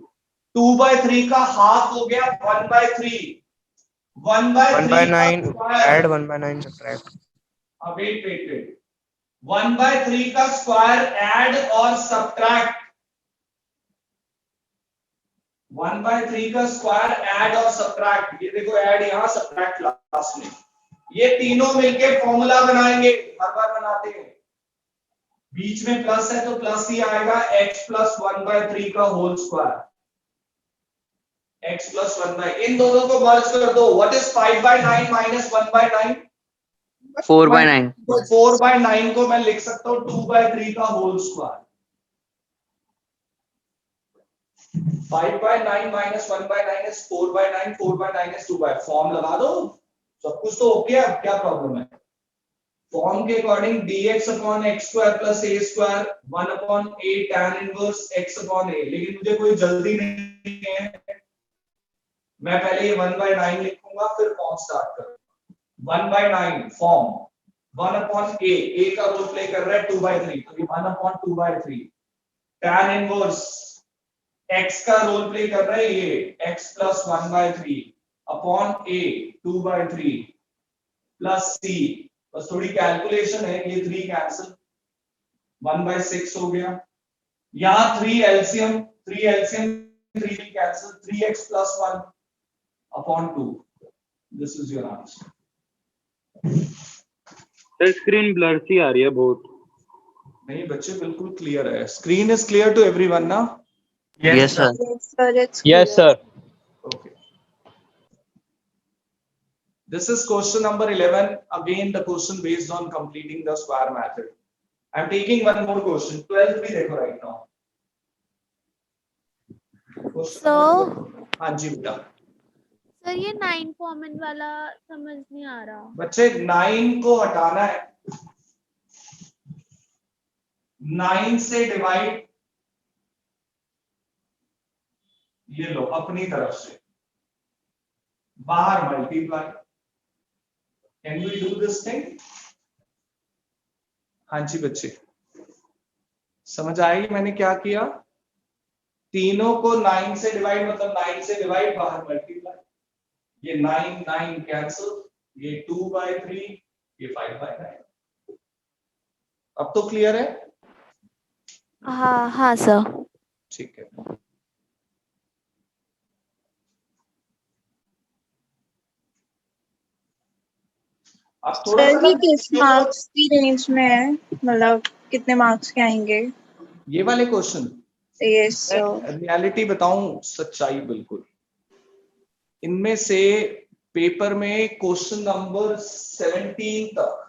2/3 का हाफ हो गया 1/3, 1/9
add 1/9 subtract
वेट 1/3 का स्क्वायर ऐड और सब्ट्रैक्ट, 1/3 का स्क्वायर ऐड और सब्ट्रैक्ट, ये देखो ऐड यहां सब्ट्रैक्ट लास्ट में, ये तीनों मिलके फॉर्मूला बनाएंगे, हर बार बनाते हैं, बीच में प्लस है तो प्लस ही आएगा, x प्लस 1/3 का होल स्क्वायर, x प्लस 1/, इन दोनों को मर्ज कर दो, व्हाट इज 5/9 माइनस 1/9?
4/9
4/9 को मैं लिख सकता हूं 2/3 का whole square, 5/9 minus 1/9 is 4/9, 4/9 is 2/, form लगा दो, सब कुछ तो ओके है, अब क्या प्रॉब्लम है? फॉर्म के according dx upon x square plus a square 1/a tan inverse x upon a, लेकिन मुझे कोई जल्दी नहीं है, मैं पहले ये 1/9 लिखूंगा फिर फॉर्म स्टार्ट करूंगा। 1/9 फॉर्म 1/a, a का रोल प्ले कर रहा है 2/3, तो ये 1/2/3, tan इनवर्स x का रोल प्ले कर रहा है ये x plus 1/3 upon a 2/3 plus c, बस थोड़ी कैलकुलेशन है, ये 3 कैंसिल, 1/6 हो गया, यहां 3 LCM 3 cancel, 3x plus 1 upon 2, this is your answer.
Sir screen blur सी आ रही है बहुत।
नहीं बच्चे बिल्कुल क्लियर है, screen is clear to everyone ना?
yes sir
Yes, sir. It's
yes
clear.
Sir.
Okay. This is question number 11. Again, the question based on completing the square method. I'm taking one more question. 12 भी देखो right now.
So,
हाँ जी बेटा।
Sir ये 9 common वाला समझ नहीं आ रहा।
बच्चे 9 को हटाना है, 9 से डिवाइड, ये लो अपनी तरफ से बाहर multiply, can we do this thing? हाँ जी बच्चे समझ आएगी मैंने क्या किया? तीनों को 9 से डिवाइड, मतलब 9 से डिवाइड बाहर मल्टीप्लाई, ये 9 कैंसिल, ये 2/3, ये 5/9। अब तो क्लियर है?
हाँ हाँ सर।
ठीक है, अब थोड़ा
सर
सा
ये किस मार्क्स की रेंज में है, मतलब कितने मार्क्स के आएंगे?
ये वाले क्वेश्चन,
यस सर।
रियलिटी बताऊं, सच्चाई बिल्कुल, इनमें से पेपर में क्वेश्चन नंबर 17 तक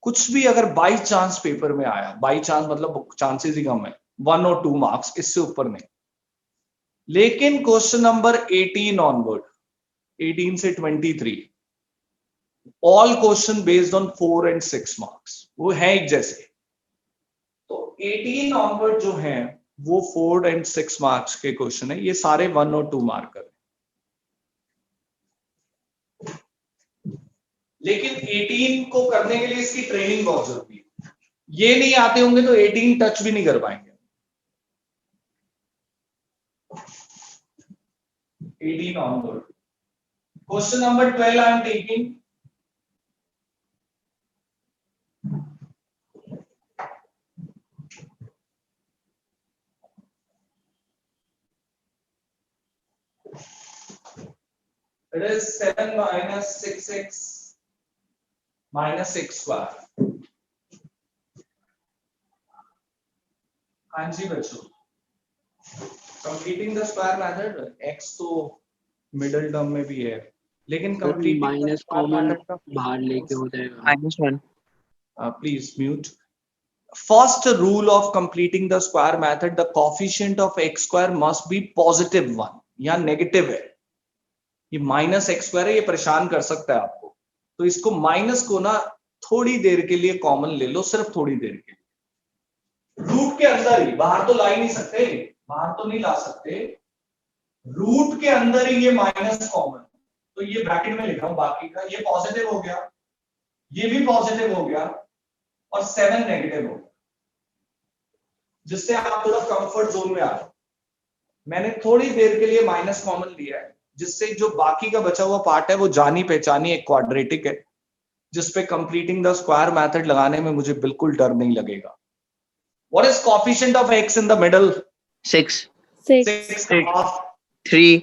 कुछ भी अगर बाई चांस पेपर में आया, बाई चांस मतलब चांसेस ही कम है, 1 और 2 मार्क्स, इससे ऊपर नहीं, लेकिन क्वेश्चन नंबर 18 ऑनवर्ड, 18 से 23 all question based on 4 and 6 marks, वो है एक जैसे, तो 18 ऑनवर्ड जो है वो 4 and 6 मार्क्स के क्वेश्चन है, ये सारे 1 और 2 मार्कर, लेकिन 18 को करने के लिए इसकी ट्रेनिंग बहुत जरूरी है, ये नहीं आते होंगे तो 18 टच भी नहीं कर पाएंगे। 18 onward, question number 12 I am taking, it is 7 minus 6x minus x square। हाँ जी बच्चों, completing the square method, x तो मिडिल टर्म में भी है, लेकिन कंप्लीटिंग
माइनस कॉमन बाहर लेके हो जाएगा।
-1
please mute. First rule of completing the square method, the coefficient of x square must be +1, या नेगेटिव है, ये -x square है, ये परेशान कर सकता है आपको, तो इसको माइनस को ना थोड़ी देर के लिए कॉमन ले लो, सिर्फ थोड़ी देर के लिए, रूट के अंदर ही, बाहर तो ला ही नहीं सकते, बाहर तो नहीं ला सकते, रूट के अंदर ही ये माइनस कॉमन, तो ये ब्रैकेट में लिख रहा हूं, बाकी का ये पॉजिटिव हो गया, ये भी पॉजिटिव हो गया और 7 नेगेटिव हो गया, जिससे आप थोड़ा कंफर्ट जोन में आ जाओ। मैंने थोड़ी देर के लिए माइनस कॉमन लिया है, जिससे जो बाकी का बचा हुआ पार्ट है वो जानी पहचानी एक क्वाड्रेटिक है, जिसपे कंप्लीटिंग द स्क्वायर मेथड लगाने में मुझे बिल्कुल डर नहीं लगेगा। What is coefficient of x in the middle?
6
6
6
3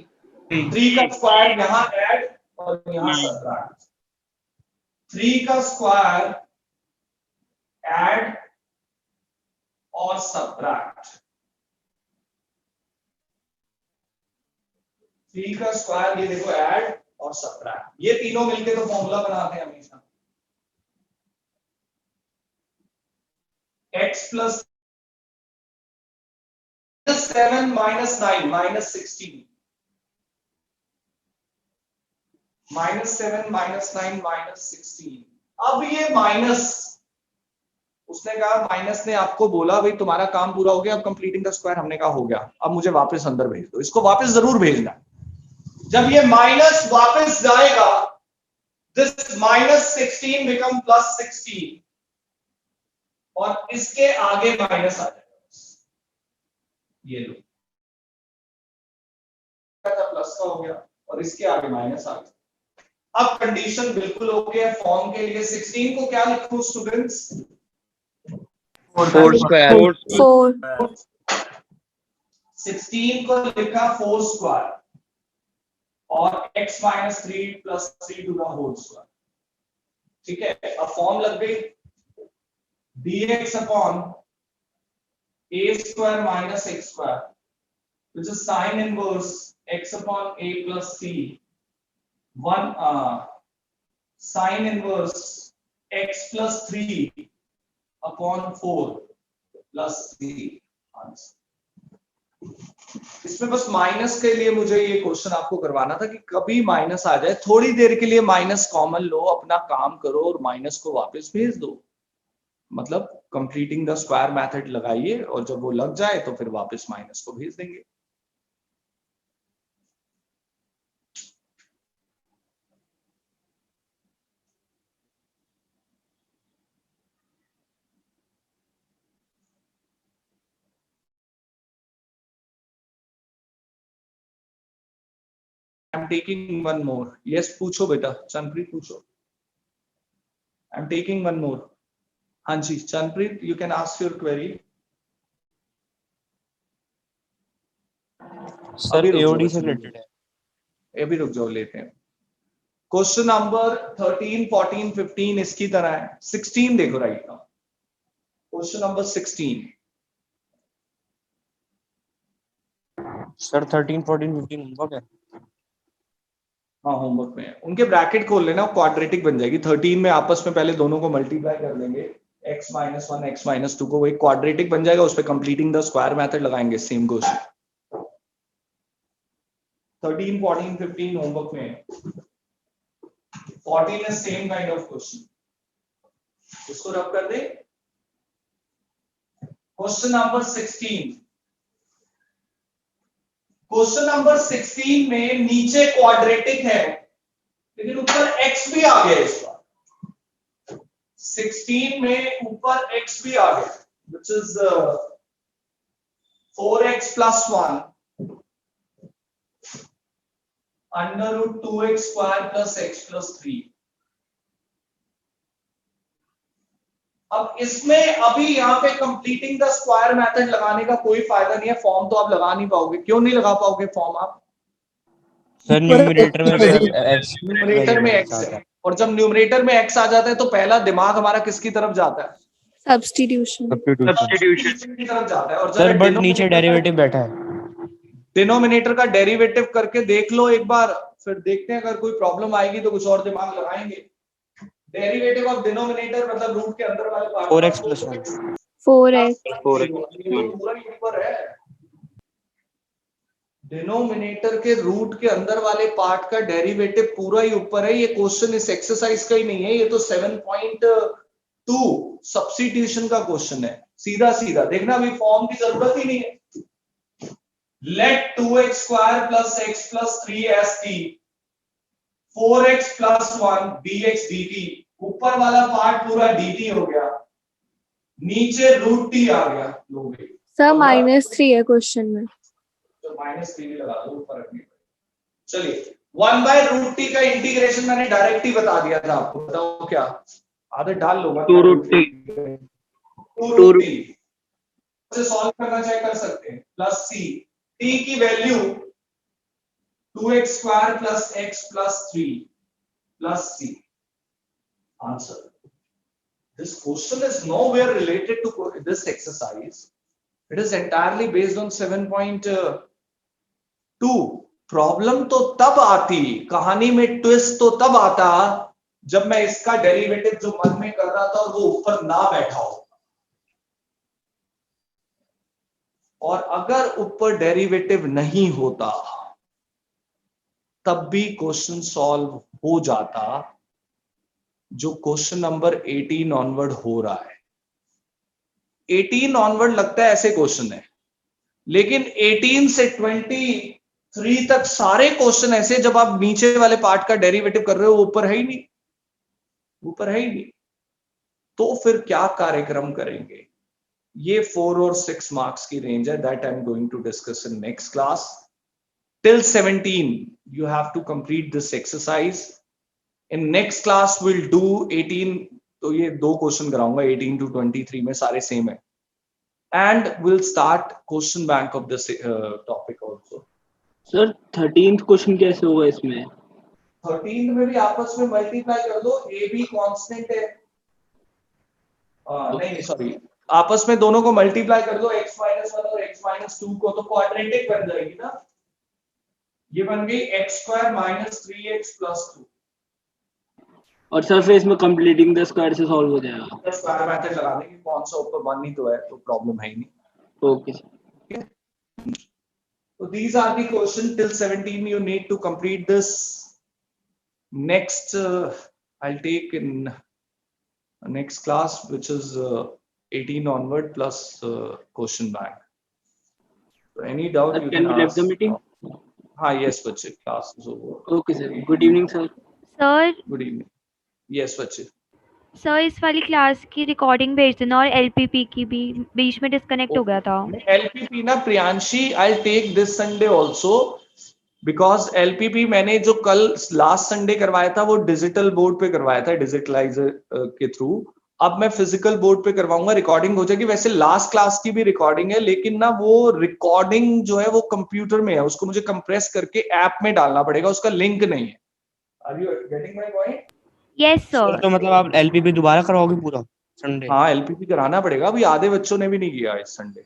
3 का स्क्वायर यहाँ ऐड और यहाँ सब्ट्रैक्ट, 3 का स्क्वायर ऐड और सब्ट्रैक्ट, 3 का स्क्वायर ये देखो ऐड और सब्ट्रैक्ट, ये तीनों मिलके तो फॉर्मूला बनाते हैं हमेशा। x plus 7 minus 9 minus 16, -7 -9 -16। अब ये माइनस, उसने कहा माइनस ने आपको बोला भाई तुम्हारा काम पूरा हो गया, अब कंप्लीटिंग द स्क्वायर, हमने कहा हो गया, अब मुझे वापस अंदर भेज दो, इसको वापस जरूर भेजना है। जब ये माइनस वापस जाएगा, दिस -16 बिकम +16 और इसके आगे माइनस आ जाएगा, ये लो प्लस का हो गया और इसके आगे माइनस आ गया। अब कंडीशन बिल्कुल हो गया फॉर्म के लिए। 16 को क्या लिखूं स्टूडेंट्स?
4 स्क्वायर
4
16 को लिखा 4 स्क्वायर और x - 3 + 3 to the whole square. ठीक है, अब फॉर्म लग गई, dx upon a square minus x square, which is sin inverse x upon a plus c, 1 sin inverse x plus 3 upon 4 plus 3 answer. इसमें बस माइनस के लिए मुझे ये क्वेश्चन आपको करवाना था कि कभी माइनस आ जाए, थोड़ी देर के लिए माइनस कॉमन लो, अपना काम करो और माइनस को वापस भेज दो, मतलब कंप्लीटिंग द स्क्वायर मेथड लगाइए और जब वो लग जाए तो फिर वापस माइनस को भेज देंगे। I am taking one more. Yes पूछो बेटा, चंद्रप्रीत पूछो। I am taking one more. हाँ जी Chandrapreet, you can ask your query.
Sir AOD से रिलेटेड है,
अभी रुक जाओ, लेते हैं। क्वेश्चन नंबर 13, 14, 15 इसकी तरह है। 16 देखो right now, question number 16।
Sir 13 14 15 homework है।
हाँ होमवर्क में है, उनके ब्रैकेट खोल लेना, क्वाड्रेटिक बन जाएगी। 13 में आपस में पहले दोनों को मल्टीप्लाई कर लेंगे, x - 1 x - 2 को, वो एक क्वाड्रेटिक बन जाएगा, उस पर कंप्लीटिंग द स्क्वायर मेथड लगाएंगे। सेम क्वेश्चन 13, 14, 15 होमवर्क में है। 14 is same kind of question, इसको रब कर दे। Question number 16। क्वेश्चन नंबर 16 में नीचे क्वाड्रेटिक है लेकिन ऊपर x भी आ गया इस बार। 16 में ऊपर x भी आ गया, which is 4x + 1 √2x square plus x plus 3। अब इसमें अभी यहाँ पे कंप्लीटिंग द स्क्वायर मेथड लगाने का कोई फायदा नहीं है, फॉर्म तो आप लगा नहीं पाओगे। क्यों नहीं लगा पाओगे फॉर्म आप?
सर न्यूमरेटर में x
न्यूमरेटर में x है, और जब न्यूमरेटर में x आ जाता है तो पहला दिमाग हमारा किसकी तरफ जाता है?
सब्स्टिट्यूशन
की तरफ जाता है। और
सर बट नीचे डेरिवेटिव बैठा है,
डिनोमिनेटर का डेरिवेटिव करके देख लो एक बार, फिर देखते हैं अगर कोई प्रॉब्लम आएगी तो कुछ और दिमाग लगाएंगे। डेरिवेटिव ऑफ डिनोमिनेटर मतलब रूट के अंदर वाले पार्ट
4x + 1
4x
पूरा ही ऊपर है। डिनोमिनेटर के रूट के अंदर वाले पार्ट का डेरिवेटिव पूरा ही ऊपर है। ये क्वेश्चन इस एक्सरसाइज का ही नहीं है, ये तो 7.2 सब्स्टिट्यूशन का क्वेश्चन है। सीधा सीधा देखना, अभी फॉर्म की जरूरत ही नहीं है। Let 2x square plus x plus 3 S T 4x plus 1 dx dt, ऊपर वाला पार्ट पूरा dt हो गया, नीचे रूट टी आ गया। लो भाई
सर -3 है क्वेश्चन में।
तो -3 भी लगा दो, फर्क नहीं पड़ेगा। चलिए 1/√t का इंटीग्रेशन मैंने डायरेक्ट ही बता दिया था आपको, बताओ क्या आदत डाल लो।
2√t
2√t से सॉल्व करना चाहे कर सकते हैं, प्लस c, t की value 2x square plus x plus 3 plus c। Answer, this question is nowhere related to this exercise. It is entirely based on 7.2. Problem तो तब आती, कहानी में ट्विस्ट तो तब आता जब मैं इसका डेरिवेटिव जो मन में कर रहा था और वो ऊपर ना बैठा हो, और अगर ऊपर डेरिवेटिव नहीं होता तब भी क्वेश्चन सॉल्व हो जाता, जो क्वेश्चन नंबर 18 ऑनवर्ड हो रहा है। 18 ऑनवर्ड लगता है ऐसे क्वेश्चन है, लेकिन 18 से 23 तक सारे क्वेश्चन ऐसे, जब आप नीचे वाले पार्ट का डेरिवेटिव कर रहे हो, ऊपर है ही नहीं, ऊपर है ही नहीं, तो फिर क्या कार्यक्रम करेंगे? ये 4 और 6 मार्क्स की रेंज है, that I am going to discuss in next class. Till 17 you have to complete this exercise. In next class will do 18, तो ये 2 क्वेश्चन कराऊंगा 18 to 23 में, सारे सेम है, and will start question bank of this topic also.
Sir 13th question कैसे होगा इसमें?
13 में भी आपस में मल्टीप्लाई कर दो, ए बी कांस्टेंट है, नहीं सॉरी, आपस में दोनों को मल्टीप्लाई कर दो, x-1 और x-2 को, तो क्वाड्रेटिक बन जाएगी ना। ये बन गई x² - 3x + 2।
और सर फिर इसमें कंप्लीटिंग द स्क्वायर से सॉल्व हो जाएगा।
स्क्वायर मेथड लगाने की, कौन सा ऊपर 1 ही तो है, तो प्रॉब्लम है ही नहीं।
Okay sir.
So these are the questions till 17 you need to complete this. Next I'll take in next class, which is 18 onward plus question bank. So any doubt you
Can
can
we leave
ask.
the meeting?
Yes बच्चे, class is over.
Okay sir. Good evening sir.
Sir
Good evening. Yes बच्चे।
Sir इस वाली class की recording भेज देना, और LPP की भी, बीच में डिस्कनेक्ट हो गया था।
LPP ना Priyanshi, I'll take this Sunday also, because LPP मैंने जो कल लास्ट संडे करवाया था वो डिजिटल बोर्ड पे करवाया था, डिजिटलाइजर के थ्रू। अब मैं फिजिकल बोर्ड पे करवाऊंगा, रिकॉर्डिंग हो जाएगी। वैसे लास्ट क्लास की भी रिकॉर्डिंग है, लेकिन ना वो रिकॉर्डिंग जो है वो कंप्यूटर में है, उसको मुझे कंप्रेस करके ऐप में डालना पड़ेगा, उसका लिंक नहीं है। Are you getting my point?
Yes sir.
तो मतलब आप एलपीपी दोबारा करवाओगे पूरा संडे?
हाँ LPP कराना पड़ेगा, अभी आधे बच्चों ने भी नहीं किया इस संडे।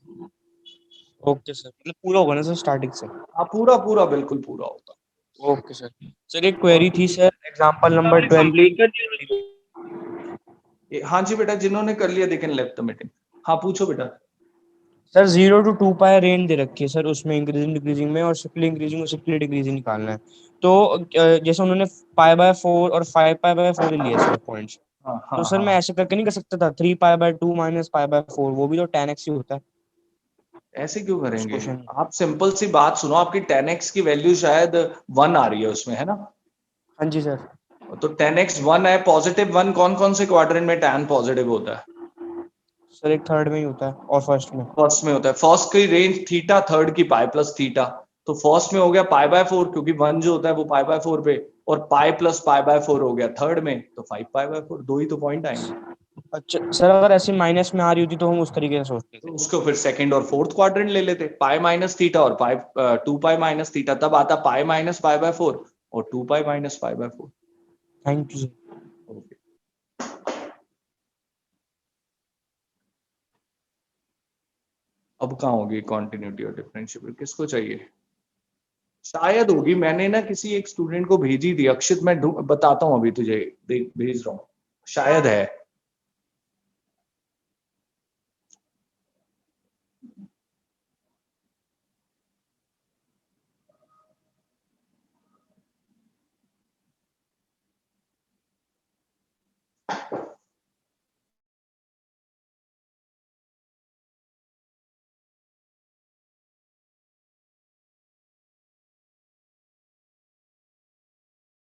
ओके सर, मतलब पूरा होगा ना सर स्टार्टिंग से?
हाँ पूरा पूरा बिल्कुल पूरा होगा।
Okay sir. सर एक क्वेरी थी सर, एग्जांपल नंबर 12।
हाँ जी बेटा, जिन्होंने कर लिया they can left the meeting. हाँ पूछो बेटा।
सर 0 to 2 पाई रेंज दे रखी है सर, उसमें इंक्रीजिंग डिक्रीजिंग में, और सिंपली इंक्रीजिंग और सिंपली डिक्रीजिंग निकालना है। तो जैसे उन्होंने π/4 और 5π/4 लिए सर पॉइंट्स, तो सर मैं ऐसे करके नहीं कर सकता था 3π/2 - π/4, वो भी तो 10x ही होता है।
ऐसे क्यों करेंगे आप? सिंपल सी बात सुनो, आपकी 10x की वैल्यू शायद 1 आ रही है उसमें, है ना?
हाँ जी सर।
तो 10x 1 है, +1 कौन कौन से क्वाड्रेंट में tan पॉजिटिव होता है?
सर एक थर्ड में ही होता है और फर्स्ट में।
फर्स्ट में होता है। फर्स्ट की रेंज थीटा, थर्ड की पाई प्लस थीटा, तो फर्स्ट में हो गया π/4, क्योंकि 1 जो होता है वो π/4 पे, और पाई प्लस π/4 हो गया थर्ड में, तो 5π/4, 2 ही तो पॉइंट आएंगे।
अच्छा सर, अगर ऐसे माइनस में आ रही होती तो हम उस तरीके से सोचते थे,
तो उसको फिर सेकंड और फोर्थ क्वाड्रेंट ले लेते, पाई माइनस थीटा और 2π माइनस थीटा, तब आता पाई माइनस π/4 और 2π माइनस π/4।
Thank you sir.
अब कहाँ होगी कॉन्टिन्यूटी और डिफरेंशिएबल? किसको चाहिए? शायद होगी, मैंने ना किसी एक स्टूडेंट को भेजी थी, अक्षित, मैं बताता हूँ अभी तुझे, भेज रहा हूँ, शायद है।